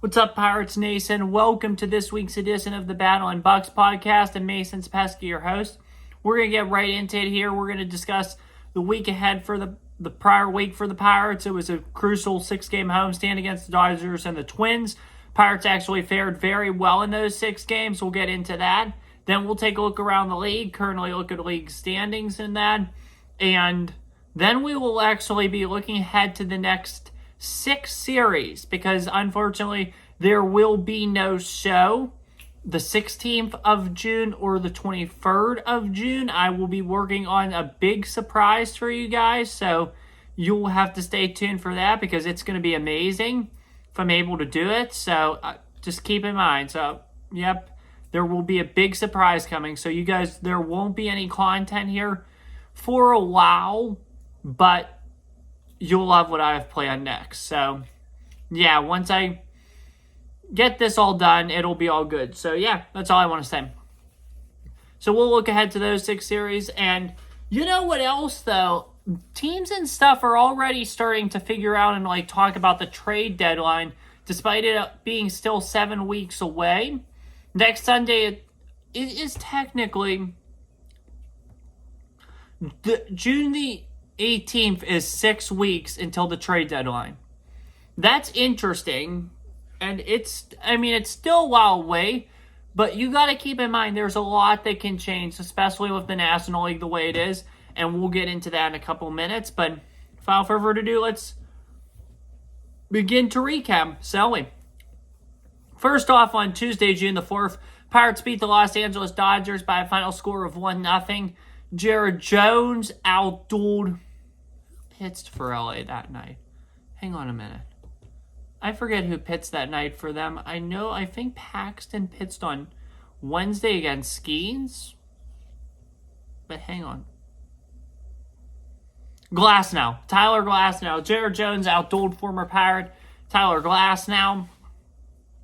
What's up, Pirates Nation? Welcome to this week's edition of the BATTLIN BUCS podcast. I'm Mason Spesky, your host. We're going to get right into it here. We're going to discuss the week ahead for the prior week for the Pirates. It was a crucial 6-game homestand against the Dodgers and the Twins. Pirates actually fared very well in those 6 games. We'll get into that. Then we'll take a look around the league, currently look at league standings in that. And then we will actually be looking ahead to the next 6 series because unfortunately there will be no show the 16th of June or the 23rd of June. I will be working on a big surprise for you guys, so you'll have to stay tuned for that because it's going to be amazing if I'm able to do it. So just keep in mind. So, yep, there will be a big surprise coming. So you guys, there won't be any content here for a while, but you'll love what I have planned next. So, yeah, once I get this all done, it'll be all good. So, yeah, that's all I want to say. So, we'll look ahead to those 6 series. And you know what else, though? Teams and stuff are already starting to figure out and, talk about the trade deadline, despite it being still 7 weeks away. Next Sunday, it is technically June the 18th is 6 weeks until the trade deadline. That's interesting. And it's still a while away, but you got to keep in mind there's a lot that can change, especially with the National League the way it is. And we'll get into that in a couple minutes. But without further ado, let's begin to recap. So, first off, on Tuesday, June the 4th, Pirates beat the Los Angeles Dodgers by a final score of 1-0. Jared Jones outdueled pitched for LA that night. Hang on a minute. I forget who pitched that night for them. I think Paxton pitched on Wednesday against Skeens. But hang on. Tyler Glasnow. Jared Jones outdueled former Pirate Tyler Glasnow.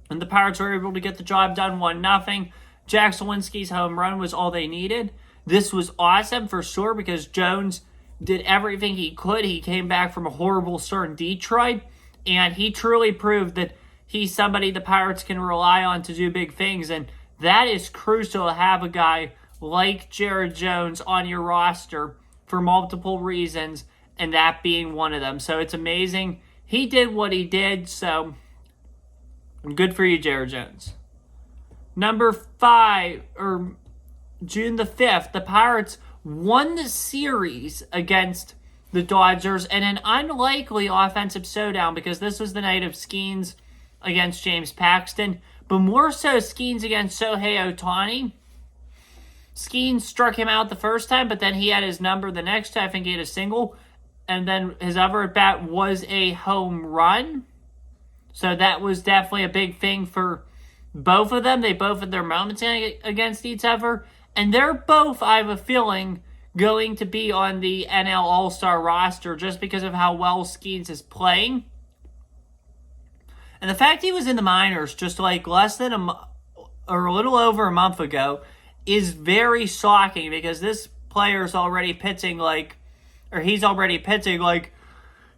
And the Pirates were able to get the job done 1-0. Jack Sawinski's home run was all they needed. This was awesome for sure because Jones did everything he could. He came back from a horrible start in Detroit, and he truly proved that he's somebody the Pirates can rely on to do big things, and that is crucial to have a guy like Jared Jones on your roster for multiple reasons, and that being one of them. So it's amazing. He did what he did, so good for you, Jared Jones. Number 5, or June the 5th, the Pirates won the series against the Dodgers in an unlikely offensive showdown because this was the night of Skeens against James Paxton, but more so Skeens against Shohei Ohtani. Skeens struck him out the first time, but then he had his number the next time. I think he had a single, and then his other at-bat was a home run. So that was definitely a big thing for both of them. They both had their moments against each other. And they're both, I have a feeling, going to be on the NL All-Star roster just because of how well Skeens is playing. And the fact he was in the minors just less than or a little over a month ago is very shocking because this player's already pitching he's already pitching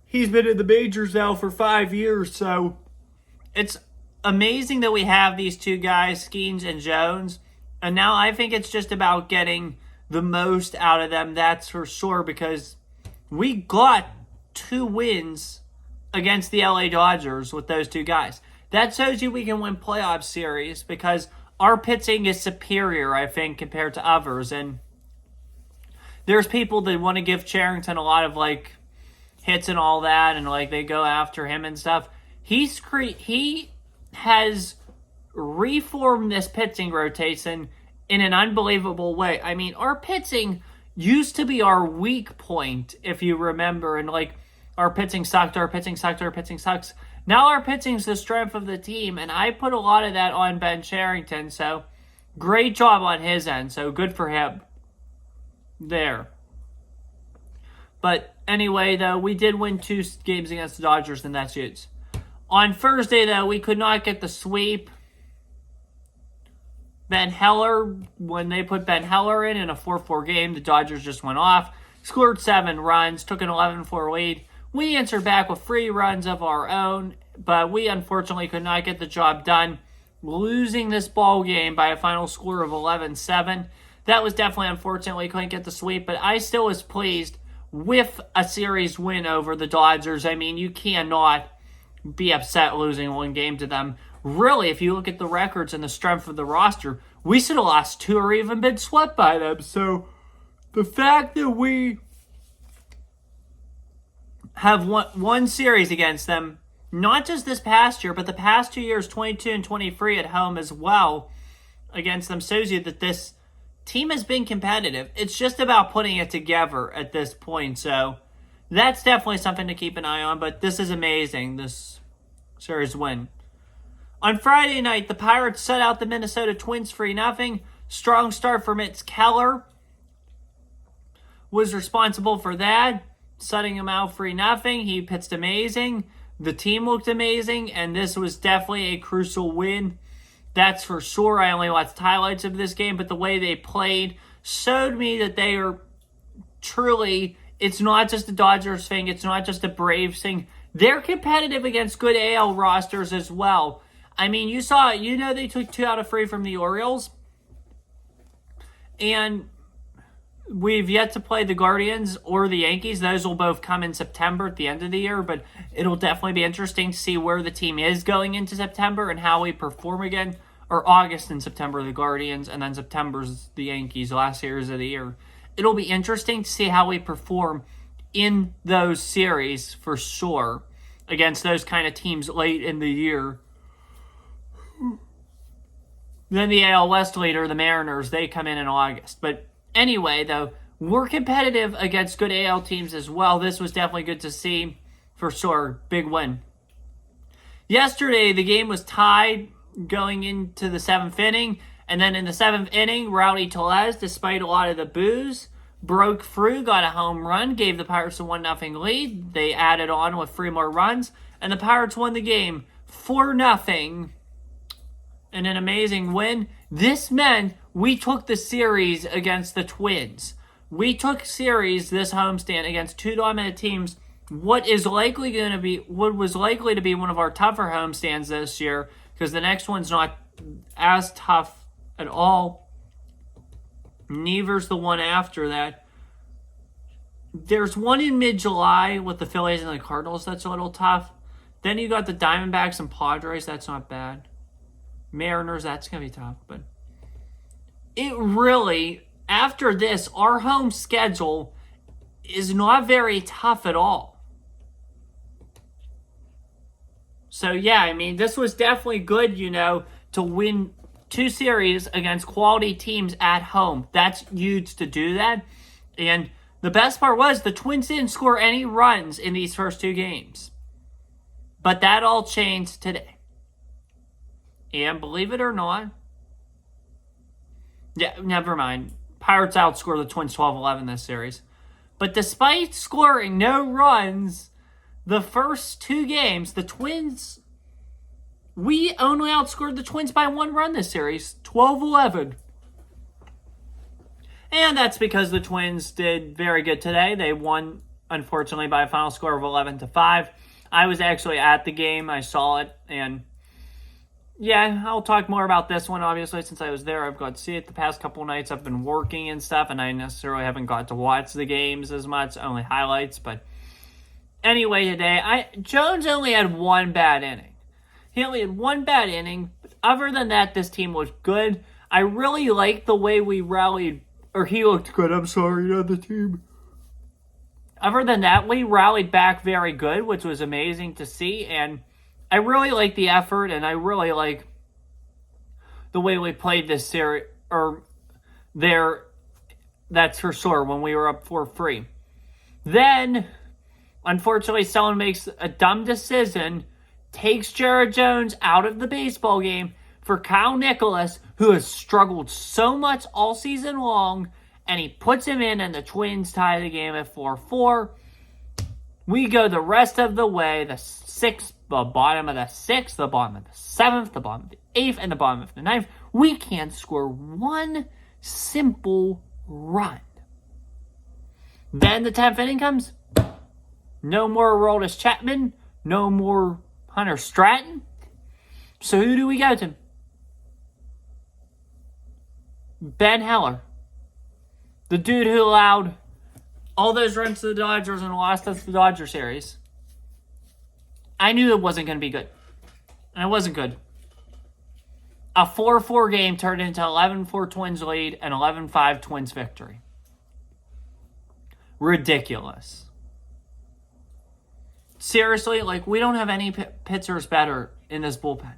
he's been in the majors now for 5 years. So it's amazing that we have these two guys, Skeens and Jones. And now I think it's just about getting the most out of them, that's for sure, because we got 2 wins against the LA Dodgers with those 2 guys. That shows you we can win playoff series because our pitching is superior, I think, compared to others. And there's people that want to give Cherington a lot of, hits and all that, and, they go after him and stuff. He has reformed this pitching rotation in an unbelievable way. I mean, our pitching used to be our weak point, if you remember, and our pitching sucked. Now our pitching's the strength of the team, and I put a lot of that on Ben Cherington, so great job on his end, so good for him there. But anyway, though, we did win 2 games against the Dodgers, and that's huge. On Thursday, though, we could not get the sweep. Ben Heller, when they put Ben Heller in a 4-4 game, the Dodgers just went off, scored 7 runs, took an 11-4 lead. We answered back with 3 runs of our own, but we unfortunately could not get the job done, losing this ball game by a final score of 11-7. That was definitely unfortunate. We couldn't get the sweep, but I still was pleased with a series win over the Dodgers. I mean, you cannot be upset losing one game to them. Really, if you look at the records and the strength of the roster, we should have lost 2 or even been swept by them. So the fact that we have one series against them, not just this past year, but the past 2 years, 22 and 23 at home as well against them, shows you that this team has been competitive. It's just about putting it together at this point. So that's definitely something to keep an eye on. But this is amazing, this series win. On Friday night, the Pirates shut out the Minnesota Twins 3-0. Strong start for Mitch Keller was responsible for that, shutting him out 3-0. He pitched amazing. The team looked amazing, and this was definitely a crucial win. That's for sure. I only watched highlights of this game, but the way they played showed me that they are truly, it's not just a Dodgers thing, it's not just a Braves thing. They're competitive against good AL rosters as well. I mean, they took 2 out of 3 from the Orioles. And we've yet to play the Guardians or the Yankees. Those will both come in September at the end of the year. But it'll definitely be interesting to see where the team is going into September and how we perform again. Or August and September, the Guardians. And then September's the Yankees, last series of the year. It'll be interesting to see how we perform in those series for sure against those kind of teams late in the year. Then the AL West leader, the Mariners, they come in August. But anyway, though, we're competitive against good AL teams as well. This was definitely good to see for sure. Big win. Yesterday, the game was tied going into the 7th inning. And then in the 7th inning, Rowdy Tellez, despite a lot of the boos, broke through, got a home run, gave the Pirates a 1-0 lead. They added on with 3 more runs, and the Pirates won the game 4-0. And an amazing win. This meant we took the series against the Twins. We took series this homestand against 2 dominant teams. What was likely to be one of our tougher homestands this year, because the next one's not as tough at all. Neither's the one after that. There's one in mid-July with the Phillies and the Cardinals that's a little tough. Then you got the Diamondbacks and Padres. That's not bad. Mariners, that's going to be tough. But it really, after this, our home schedule is not very tough at all. So, yeah, I mean, this was definitely good, to win 2 series against quality teams at home. That's huge to do that. And the best part was the Twins didn't score any runs in these first 2 games. But that all changed today. And believe it or not, yeah, never mind. Pirates outscored the Twins 12-11 this series. But despite scoring no runs the first 2 games, the Twins, we only outscored the Twins by 1 run this series, 12-11. And that's because the Twins did very good today. They won, unfortunately, by a final score of 11-5. I was actually at the game. I saw it, and yeah, I'll talk more about this one, obviously, since I was there. I've got to see it the past couple nights. I've been working and stuff, and I necessarily haven't got to watch the games as much, only highlights. But anyway, today, Jones only had 1 bad inning. He only had 1 bad inning. But other than that, this team was good. I really liked the way we rallied, or he looked good, I'm sorry, not the team. Other than that, we rallied back very good, which was amazing to see, and I really like the effort, and I really like the way we played this series, that's for sure, when we were up 4-3. Then, unfortunately, someone makes a dumb decision, takes Jared Jones out of the baseball game for Kyle Nicholas, who has struggled so much all season long, and he puts him in, and the Twins tie the game at 4-4. We go the rest of the way, the bottom of the 6th, the bottom of the 7th, the bottom of the 8th, and the bottom of the 9th. We can't score 1 simple run. Then the 10th inning comes. No more Aroldis Chapman. No more Hunter Stratton. So who do we go to? Ben Heller. The dude who allowed all those runs to the Dodgers and lost us the Dodger series. I knew it wasn't going to be good. And it wasn't good. A 4-4 game turned into 11-4 Twins lead and 11-5 Twins victory. Ridiculous. Seriously, like, we don't have any pitchers better in this bullpen.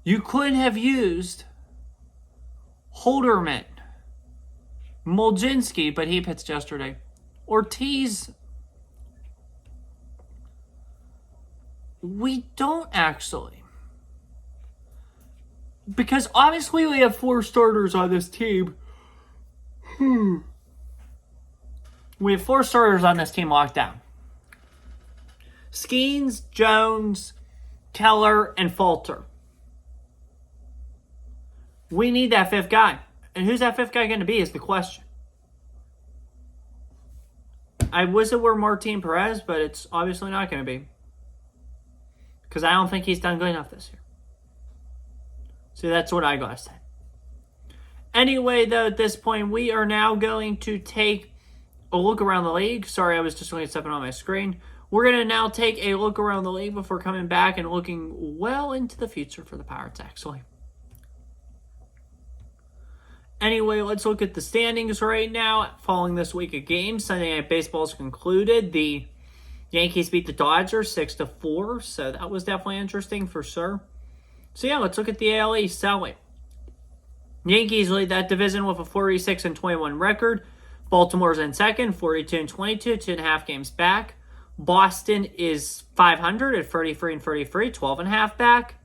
You couldn't have used Holderman, Mulzinski, but he pitched yesterday. Ortiz. We don't actually. Because obviously we have 4 starters on this team. We have 4 starters on this team locked down. Skeens, Jones, Keller, and Falter. We need that 5th guy. And who's that 5th guy going to be is the question. I wish it were Martin Perez, but it's obviously not going to be. Because I don't think he's done good enough this year. So that's what I got to say. Anyway, though, at this point, we are now going to take a look around the league. Sorry, I was just looking at something on my screen. We're going to now take a look around the league before coming back and looking well into the future for the Pirates, actually. Anyway, let's look at the standings right now. Following this week of games, Sunday Night Baseball is concluded. The Yankees beat the Dodgers 6-4, so that was definitely interesting for sure. So yeah, let's look at the AL East. Yankees lead that division with a 46-21 record. Baltimore's in second, 42-22, 2.5 games back. Boston is 500 at 33-33, 12.5 back.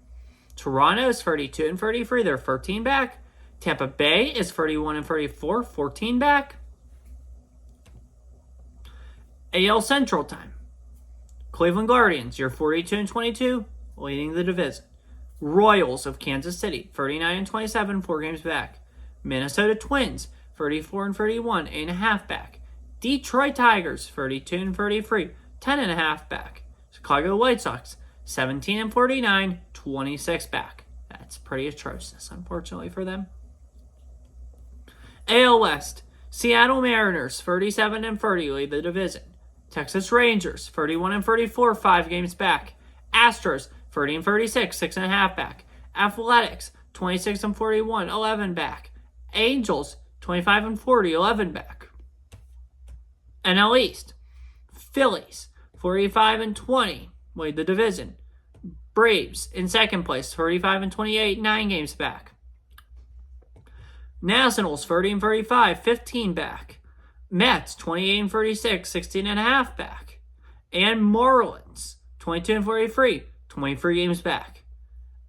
Toronto is 32-33, they're 13 back. Tampa Bay is 31-34, 14 back. AL Central time. Cleveland Guardians, you're 42-22, leading the division. Royals of Kansas City, 39-27, 4 games back. Minnesota Twins, 34-31, 8.5 back. Detroit Tigers, 32-33, 10.5 back. Chicago White Sox, 17-49, 26 back. That's pretty atrocious, unfortunately, for them. AL West, Seattle Mariners, 37-30, lead the division. Texas Rangers, 31-34, 5 games back. Astros, 30-36, 6.5 back. Athletics, 26-41, 11 back. Angels, 25-40, 11 back. NL East, Phillies, 45-20, lead the division. Braves in second place, 35-28, 9 games back. Nationals, 30-35, 15 back. Mets, 28-36, 16.5 back. And Marlins, 22-43, 23 games back.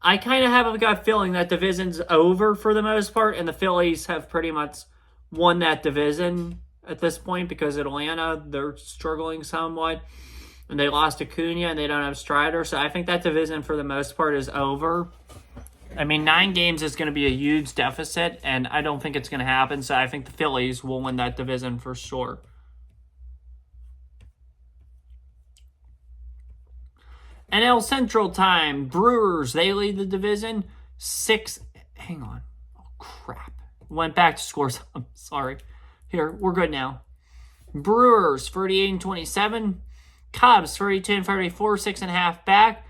I kind of have a gut feeling that division's over for the most part, and the Phillies have pretty much won that division at this point because Atlanta, they're struggling somewhat. And they lost Acuna, and they don't have Strider. So I think that division, for the most part, is over. I mean, 9 games is going to be a huge deficit, and I don't think it's going to happen. So I think the Phillies will win that division for sure. NL Central time. Brewers, they lead the division. Hang on. Oh, crap. Went back to scores. I'm sorry. Here, we're good now. Brewers, 38-27. Cubs, 32-34, 6.5 back.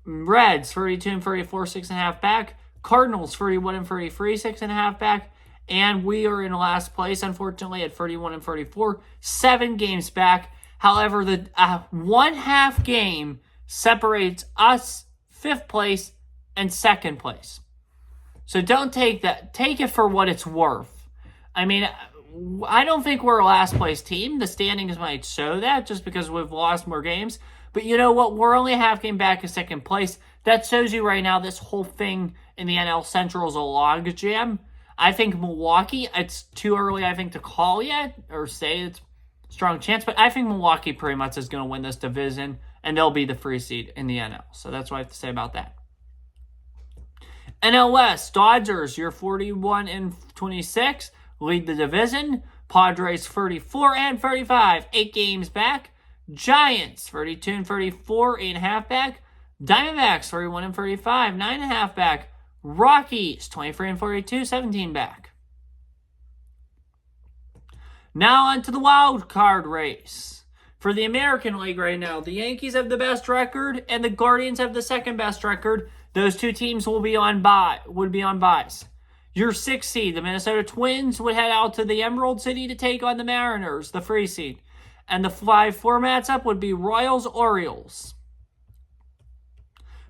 Reds, 32-34, 6.5 back. Cardinals, 31-33, 6.5 back. And we are in last place, unfortunately, at 31-34, 7 games back. However, the 1/2 game separates us 5th place and 2nd place. So don't take that. Take it for what it's worth. I mean, I don't think we're a last place team. The standings might show that just because we've lost more games. But you know what? We're only a 1/2 game back in 2nd place. That shows you right now this whole thing in the NL Central is a logjam. I think Milwaukee, it's too early, I think, to call yet or say it's a strong chance. But I think Milwaukee pretty much is going to win this division, and they'll be the free seed in the NL. So that's what I have to say about that. NL West, Dodgers, you're 41-26. Lead the division. Padres 34-35, 8 games back. Giants, 32 and 34, 8.5 back. Diamondbacks, 31 and 35, 9.5 back. Rockies, 23 and 42, 17 back. Now on to the wild card race. For the American League right now, the Yankees have the best record and the Guardians have the second best record. Those two teams would be on buys. Your 6th seed, the Minnesota Twins, would head out to the Emerald City to take on the Mariners, the 3 seed. And the 5-4 matchup would be Royals-Orioles.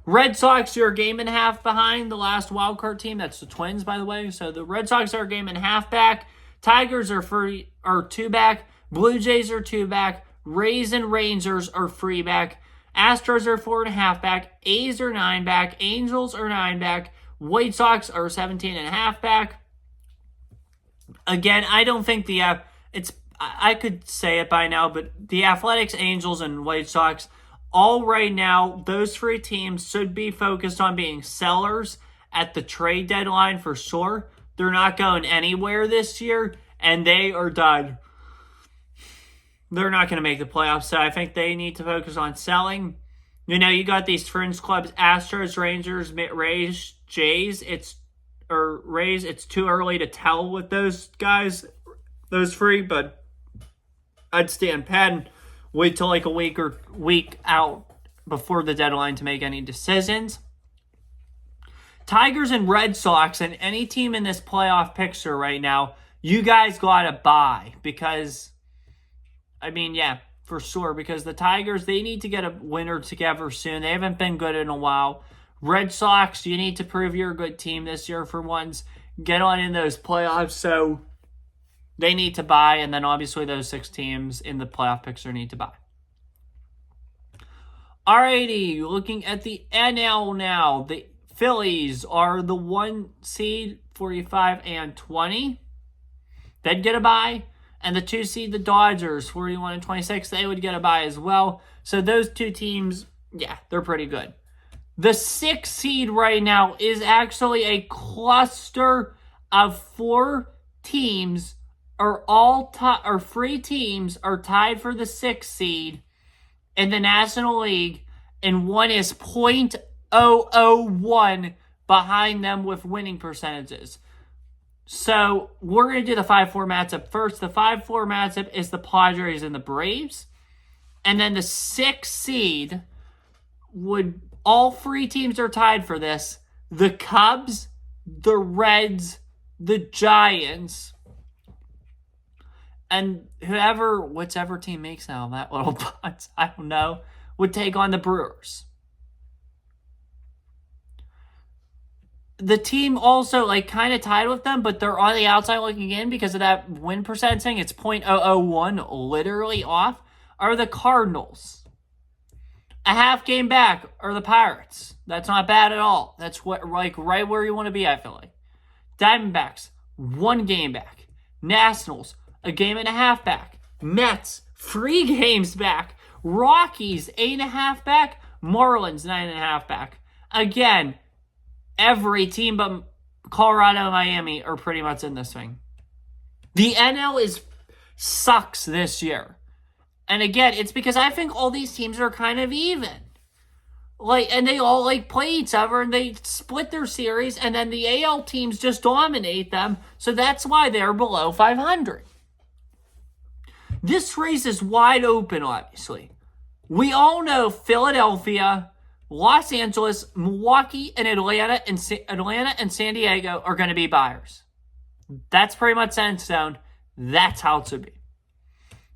Red Sox, you're a game and a half behind the last wildcard team. That's the Twins, by the way. So the Red Sox are a game and a half back. Tigers are 2 back. Blue Jays are 2 back. Rays and Rangers are 3 back. Astros are 4.5 back. A's are 9 back. Angels are 9 back. White Sox are 17.5 back. Again, I don't think I could say it by now, but the Athletics, Angels, and White Sox, all right now, those 3 teams should be focused on being sellers at the trade deadline for sure. They're not going anywhere this year, and they are done. They're not going to make the playoffs, so I think they need to focus on selling. You know, you got these fringe clubs, Astros, Rangers, Rays, Jays. It's too early to tell with those guys, those 3, but I'd stand pat and wait till like a week out before the deadline to make any decisions. Tigers and Red Sox and any team in this playoff picture right now, you guys got to buy because, I mean, yeah, for sure, because the Tigers, they need to get a winner together soon. They haven't been good in a while. Red Sox, you need to prove you're a good team this year for once. Get on in those playoffs, so they need to buy, and then obviously those 6 teams in the playoff picture need to buy. Alrighty, looking at the NL now. The Phillies are the 1 seed, 45 and 20. They'd get a bye. And the 2 seed, the Dodgers, 41 and 26, they would get a bye as well. So those 2 teams, yeah, they're pretty good. The 6th seed right now is actually a cluster of 4 teams, or 3 teams are tied for the 6th seed in the National League, and one is .001 behind them with winning percentages. So we're going to do the 5-4 matchup first. The 5-4 matchup is the Padres and the Braves. And then the 6th seed all 3 teams are tied for this. The Cubs, the Reds, the Giants, and whichever team makes out of that little box, I don't know, would take on the Brewers. The team also, kind of tied with them, but they're on the outside looking in because of that win percentage. It's .001, literally off, are the Cardinals. A half game back are the Pirates. That's not bad at all. That's right where you want to be, I feel like. Diamondbacks, 1 game back. Nationals, a game and a half back. Mets, 3 games back. Rockies, 8.5 back. Marlins, 9.5 back. Again, every team but Colorado and Miami are pretty much in this thing. The NL sucks this year. And again, it's because I think all these teams are kind of even. And they all play each other and they split their series, and then the AL teams just dominate them. So that's why they're below 500. This race is wide open, obviously. We all know Philadelphia, Los Angeles, Milwaukee, and Atlanta and San Diego are going to be buyers. That's pretty much set in stone. That's how it should be.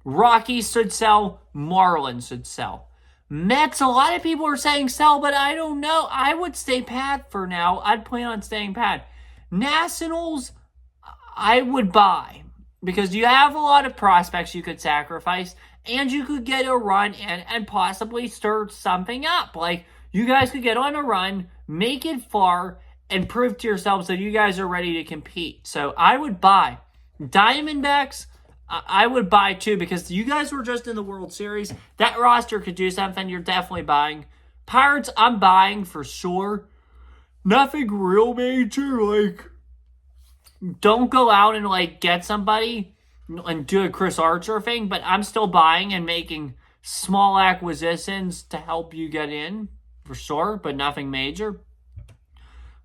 Rockies should sell. Marlins should sell. Mets, a lot of people are saying sell, but I don't know. I would stay pat for now. I'd plan on staying pat. Nationals, I would buy because you have a lot of prospects you could sacrifice, and you could get a run in and possibly stir something up. You guys could get on a run, make it far, and prove to yourselves that you guys are ready to compete. So I would buy. Diamondbacks, I would buy too because you guys were just in the World Series. That roster could do something. You're definitely buying. Pirates, I'm buying for sure. Nothing real major. Don't go out and get somebody and do a Chris Archer thing, but I'm still buying and making Small acquisitions to help you get in, for sure, but nothing major.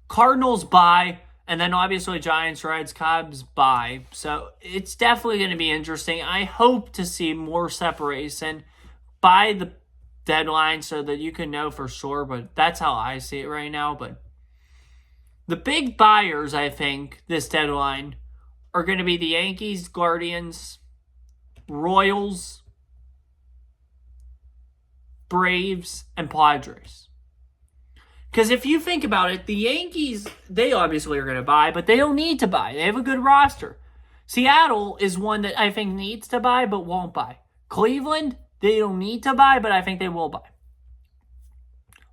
Cardinals bye, and then obviously Giants, Reds, Cubs bye. So it's definitely going to be interesting. I hope to see more separation by the deadline so that you can know for sure, but that's how I see it right now. But the big buyers, I think, this deadline are going to be the Yankees, Guardians, Royals, Braves, and Padres. Because if you think about it, the Yankees, they obviously are going to buy, but they don't need to buy. They have a good roster. Seattle is one that I think needs to buy, but won't buy. Cleveland, they don't need to buy, but I think they will buy.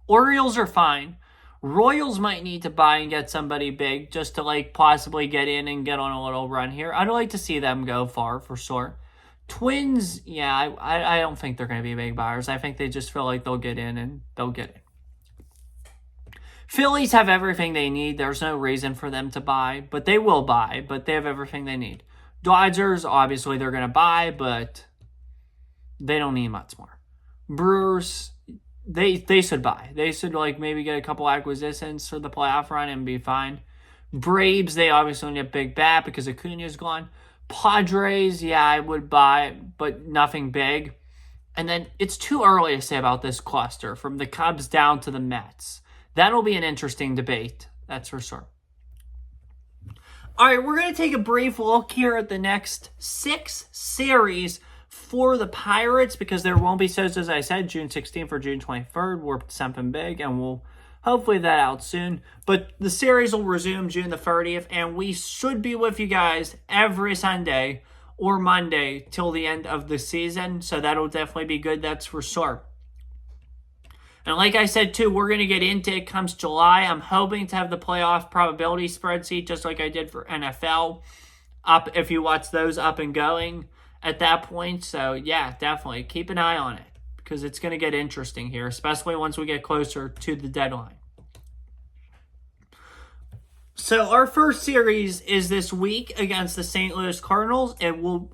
Orioles are fine. Royals might need to buy and get somebody big just to like possibly get in and get on a little run here. I'd like to see them go far for sure. Twins, yeah, I don't think they're going to be big buyers. I think they just feel like they'll get in and they'll get in. Phillies have everything they need. There's no reason for them to buy, but they will buy, but they have everything they need. Dodgers, obviously they're going to buy, but they don't need much more. Brewers, they should buy. They should like maybe get a couple acquisitions for the playoff run and be fine. Braves, they obviously need a big bat because Acuna's gone. Padres, yeah, I would buy, but nothing big. And then it's too early to say about this cluster from the Cubs down to the Mets. That'll be an interesting debate, that's for sure. All right, we're going to take a brief look here at the next 6 series for the Pirates because there won't be shows, as I said, June 16th or June 23rd. We're something big, and we'll hopefully that out soon. But the series will resume June the 30th, and we should be with you guys every Sunday or Monday till the end of the season. So that'll definitely be good, that's for sure. And like I said, too, we're going to get into it comes July. I'm hoping to have the playoff probability spreadsheet, just like I did for NFL, up if you watch those up and going at that point. So, yeah, definitely keep an eye on it because it's going to get interesting here, especially once we get closer to the deadline. So, our first series is this week against the St. Louis Cardinals.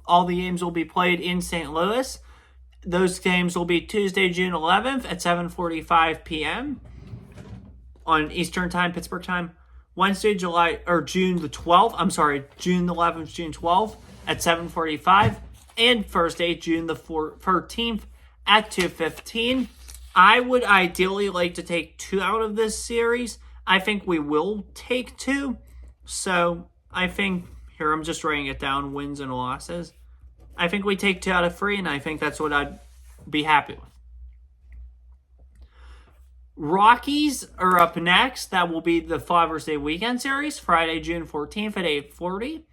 All the games will be played in St. Louis. Those games will be Tuesday, June 11th at 7:45 p.m. on Eastern Time, Pittsburgh time. Wednesday, June the 11th, June 12th at 7:45. And Thursday, June the 13th at 2:15. I would ideally like to take 2 out of this series. I think we will take 2. So I think, here I'm just writing it down, wins and losses. I think we take 2 out of 3, and I think that's what I'd be happy with. Rockies are up next. That will be the Father's Day weekend series, Friday, June 14th at 8:40,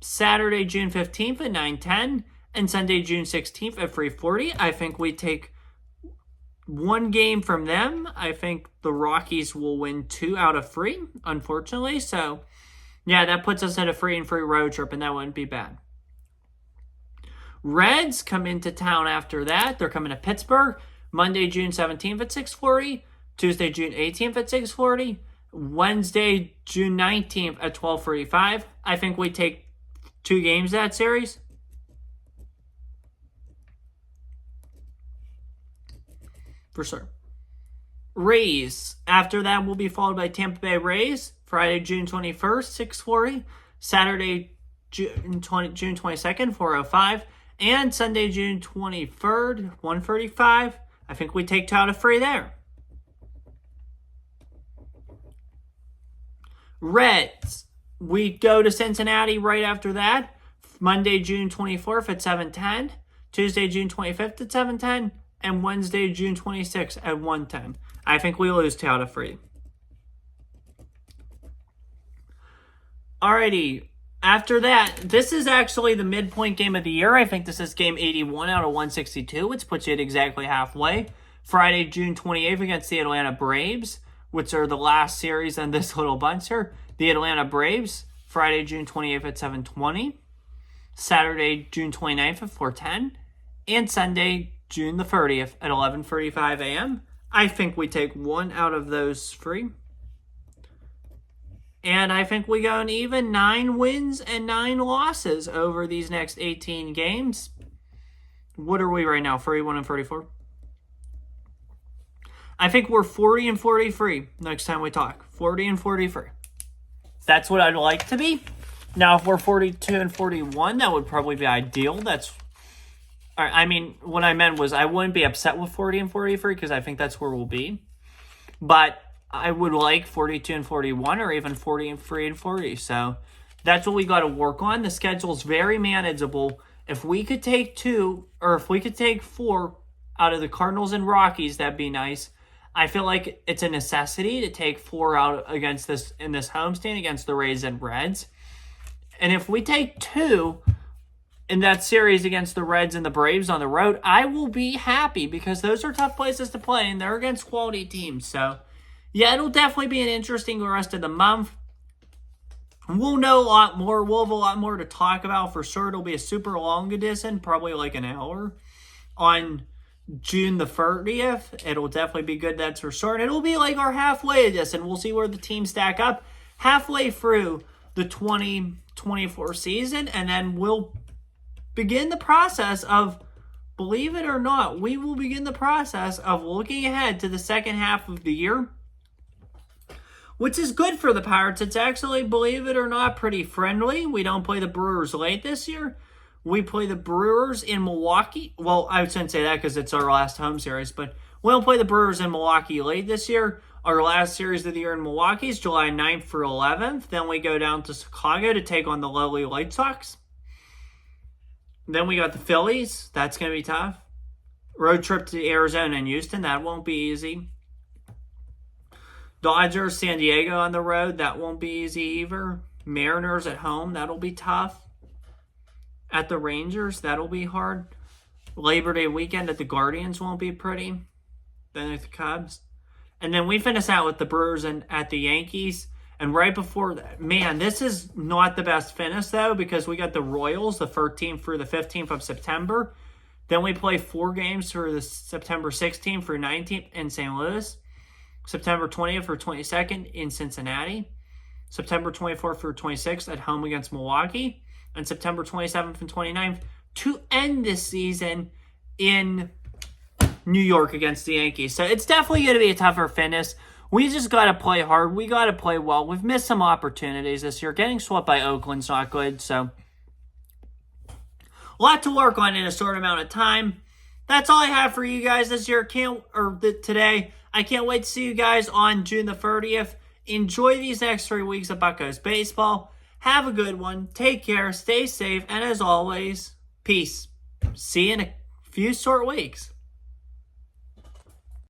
Saturday, June 15th at 9:10, and Sunday, June 16th at 3:40. I think we take 1 game from them. I think the Rockies will win 2 out of 3, unfortunately. So, yeah, that puts us at a 3-3 road trip, and that wouldn't be bad. Reds come into town after that. They're coming to Pittsburgh Monday, June 17th at 6:40, Tuesday, June 18th at 6:40, Wednesday, June 19th at 12:45. I think we take 2 games that series. For sure. Rays, after that will be followed by Tampa Bay Rays, Friday, June 21st, 6:40, Saturday, June 22nd, 4:05, and Sunday, June 23rd, 1:35. I think we take 2 out of 3 there. Reds, we go to Cincinnati right after that. Monday, June 24th at 7:10. Tuesday, June 25th at 7:10. And Wednesday, June 26th at 1:10. I think we lose 2 out of 3. Alrighty. After that, this is actually the midpoint game of the year. I think this is game 81 out of 162, which puts you at exactly halfway. Friday, June 28th against the Atlanta Braves, which are the last series in this little bunch here. The Atlanta Braves, Friday, June 28th at 7:20. Saturday, June 29th at 4:10. And Sunday, June the 30th at 11:35 a.m. I think we take 1 out of those 3. And I think we go an even 9 wins and 9 losses over these next 18 games. What are we right now? 41 and 44? I think we're 40 and 43 next time we talk. 40 and 43. That's what I'd like to be. Now, if we're 42 and 41, that would probably be ideal. I mean, what I meant was I wouldn't be upset with 40 and 43 because I think that's where we'll be. But I would like 42 and 41 or even 40 and 3 and 40. So that's what we got to work on. The schedule's very manageable. If we could take 2 or if we could take 4 out of the Cardinals and Rockies, that'd be nice. I feel like it's a necessity to take 4 out against this in this homestand against the Rays and Reds. And if we take 2 in that series against the Reds and the Braves on the road, I will be happy because those are tough places to play and they're against quality teams. So, yeah, it'll definitely be an interesting rest of the month. We'll know a lot more. We'll have a lot more to talk about for sure. It'll be a super long edition, probably like an hour on June the 30th. It'll definitely be good, that's for sure. And it'll be like our halfway edition. We'll see where the teams stack up halfway through the 2024 season, and then we'll begin the process of, believe it or not, we will begin the process of looking ahead to the second half of the year, which is good for the Pirates. It's actually, believe it or not, pretty friendly. We don't play the Brewers late this year. We play the Brewers in Milwaukee. Well, I shouldn't say that because it's our last home series, but we don't play the Brewers in Milwaukee late this year. Our last series of the year in Milwaukee is July 9th through 11th. Then we go down to Chicago to take on the lowly White Sox. Then we got the Phillies. That's going to be tough. Road trip to Arizona and Houston. That won't be easy. Dodgers, San Diego on the road. That won't be easy either. Mariners at home. That'll be tough. At the Rangers, that'll be hard. Labor Day weekend at the Guardians won't be pretty. Then at the Cubs. And then we finish out with the Brewers and at the Yankees. And right before that, man, this is not the best finish, though, because we got the Royals the 13th through the 15th of September. Then we play 4 games through the September 16th through 19th in St. Louis. September 20th or 22nd in Cincinnati. September 24th through 26th at home against Milwaukee. And September 27th and 29th to end this season in New York against the Yankees. So it's definitely going to be a tougher finish. We just got to play hard. We got to play well. We've missed some opportunities this year. Getting swept by Oakland's not good. So a lot to work on in a short amount of time. That's all I have for you guys this year. Today. I can't wait to see you guys on June the 30th. Enjoy these next 3 weeks of Buccos baseball. Have a good one. Take care. Stay safe. And as always, peace. See you in a few short weeks.